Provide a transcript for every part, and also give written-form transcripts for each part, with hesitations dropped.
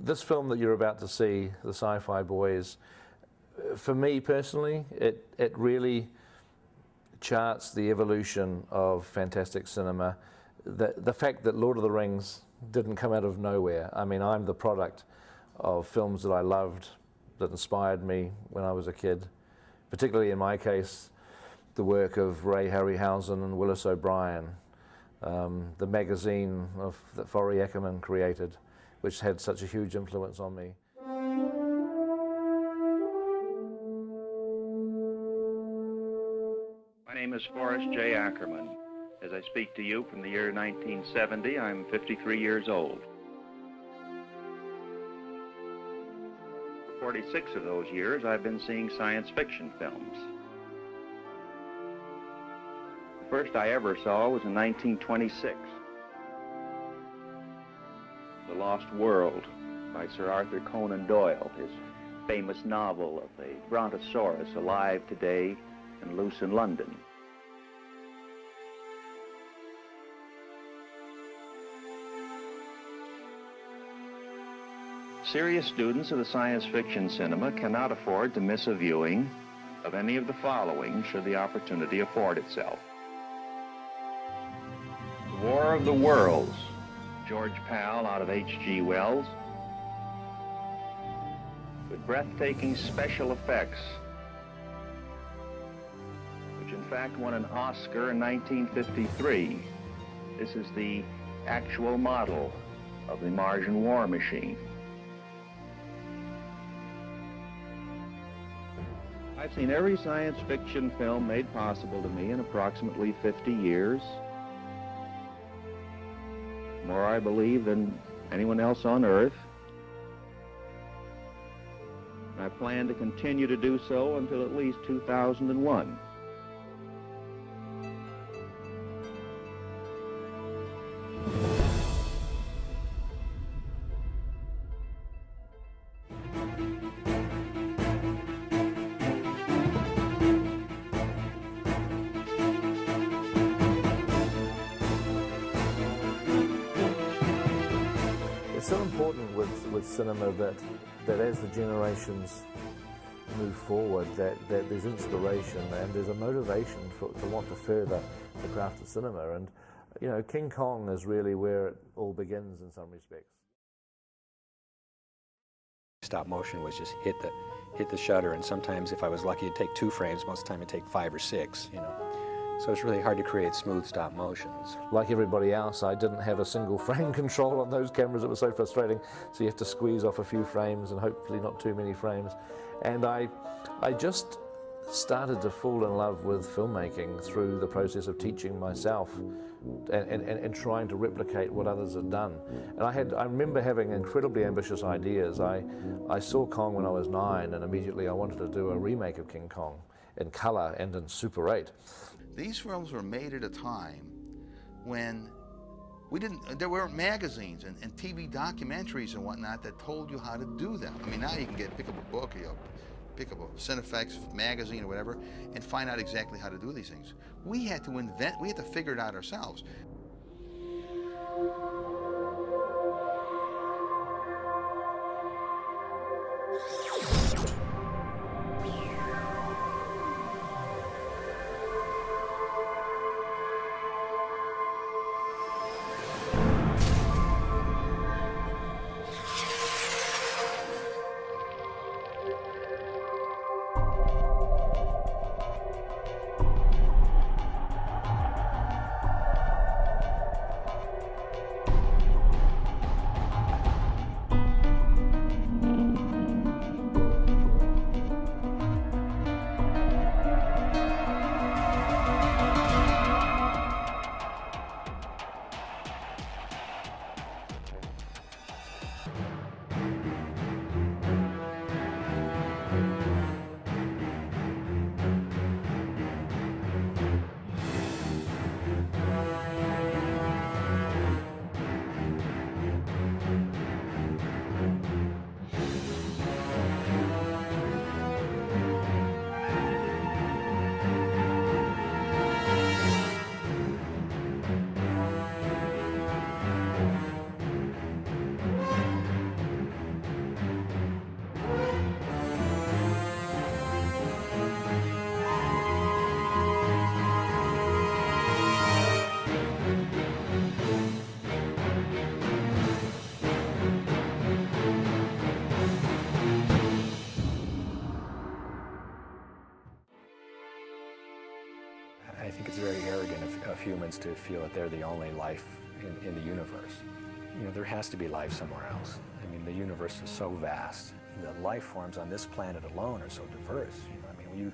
This film that you're about to see, the Sci-Fi Boys, for me personally, it really charts the evolution of fantastic cinema. The fact that Lord of the Rings didn't come out of nowhere. I mean, I'm the product of films that I loved, that inspired me when I was a kid, particularly in my case, the work of Ray Harryhausen and Willis O'Brien, the magazine that Forry Ackerman created, which had such a huge influence on me. My name is Forrest J. Ackerman. As I speak to you from the year 1970, I'm 53 years old. For 46 of those years, I've been seeing science fiction films. The first I ever saw was in 1926. The Lost World by Sir Arthur Conan Doyle, his famous novel of the Brontosaurus alive today and loose in London. Serious students of the science fiction cinema cannot afford to miss a viewing of any of the following should the opportunity afford itself. The War of the Worlds, George Pal out of H.G. Wells, with breathtaking special effects, which in fact won an Oscar in 1953. This is the actual model of the Martian war machine. I've seen every science fiction film made possible to me in approximately 50 years. More, I believe, than anyone else on Earth. I plan to continue to do so until at least 2001. It's so important with cinema that as the generations move forward, that there's inspiration and there's a motivation to want to further the craft of cinema. And, you know, King Kong is really where it all begins in some respects. Stop motion was just hit the shutter, and sometimes if I was lucky it'd take 2 frames, most of the time it'd take 5 or 6, you know. So it's really hard to create smooth stop motions. Like everybody else, I didn't have a single frame control on those cameras. It was so frustrating. So you have to squeeze off a few frames and hopefully not too many frames. And I just started to fall in love with filmmaking through the process of teaching myself and trying to replicate what others had done. And I remember having incredibly ambitious ideas. I saw Kong when I was 9, and immediately I wanted to do a remake of King Kong in color and in Super 8. These films were made at a time when there weren't magazines and TV documentaries and whatnot that told you how to do them. I mean, now you can pick up a book, pick up a Cinefex magazine or whatever, and find out exactly how to do these things. We had to figure it out ourselves. aliens to feel that they're the only life in the universe. You know, there has to be life somewhere else. I mean, the universe is so vast. The life forms on this planet alone are so diverse. You know, I mean, when you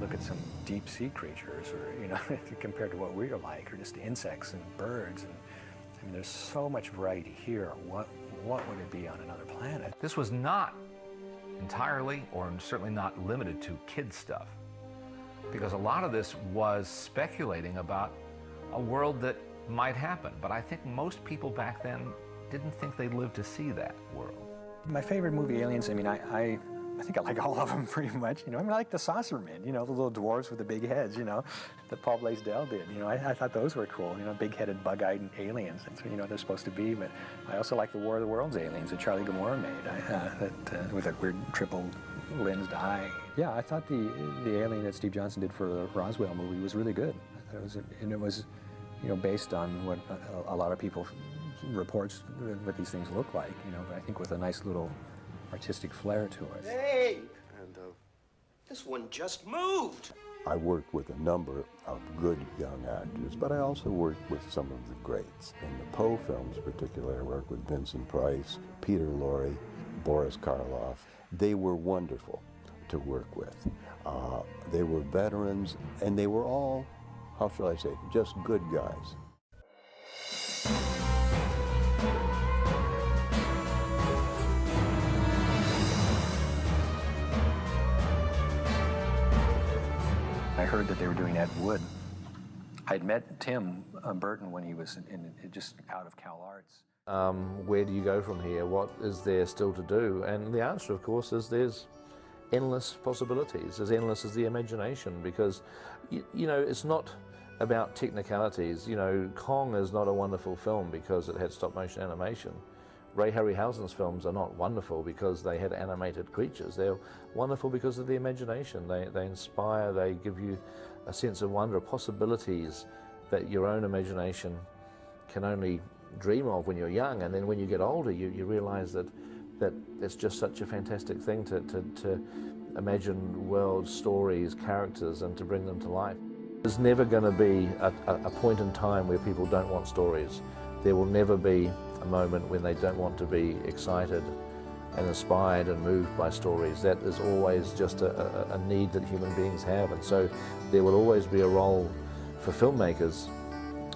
look at some deep sea creatures, or, you know, compared to what we're like, or just insects and birds, and I mean, there's so much variety here. What would it be on another planet? This was not entirely, or certainly not limited to, kid stuff, because a lot of this was speculating about a world that might happen. But I think most people back then didn't think they'd live to see that world. My favorite movie, Aliens, I mean, I think I like all of them pretty much. You know, I mean, I like the Saucermen, you know, the little dwarves with the big heads, you know, that Paul Blaisdell did. You know, I thought those were cool, you know, big-headed, bug-eyed aliens. That's what, you know, they're supposed to be. But I also like the War of the Worlds aliens that Charlie Gomorrah made, with that weird triple-lensed eye. Yeah, I thought the alien that Steve Johnson did for the Roswell movie was really good. I thought it was, you know, based on what a lot of people reports what these things look like, you know, but I think with a nice little artistic flair to it. Hey! And this one just moved. I worked with a number of good young actors, but I also worked with some of the greats. In the Poe films particularly, I worked with Vincent Price, Peter Lorre, Boris Karloff. They were wonderful to work with. They were veterans, and they were all, how shall I say, just good guys. I heard that they were doing Ed Wood. I'd met Tim Burton when he was just out of Cal Arts. Where do you go from here? What is there still to do? And the answer, of course, is there's endless possibilities, as endless as the imagination, because, you know, it's not about technicalities. You know, Kong is not a wonderful film because it had stop-motion animation. Ray Harryhausen's films are not wonderful because they had animated creatures. They're wonderful because of the imagination. They inspire, they give you a sense of wonder, possibilities that your own imagination can only dream of when you're young, and then when you get older you realize that it's just such a fantastic thing to imagine worlds, stories, characters, and to bring them to life. There's never going to be a point in time where people don't want stories. There will never be a moment when they don't want to be excited and inspired and moved by stories. That is always just a need that human beings have, and so there will always be a role for filmmakers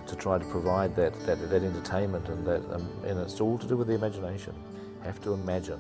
to try to provide that entertainment, and it's all to do with the imagination. Have to imagine.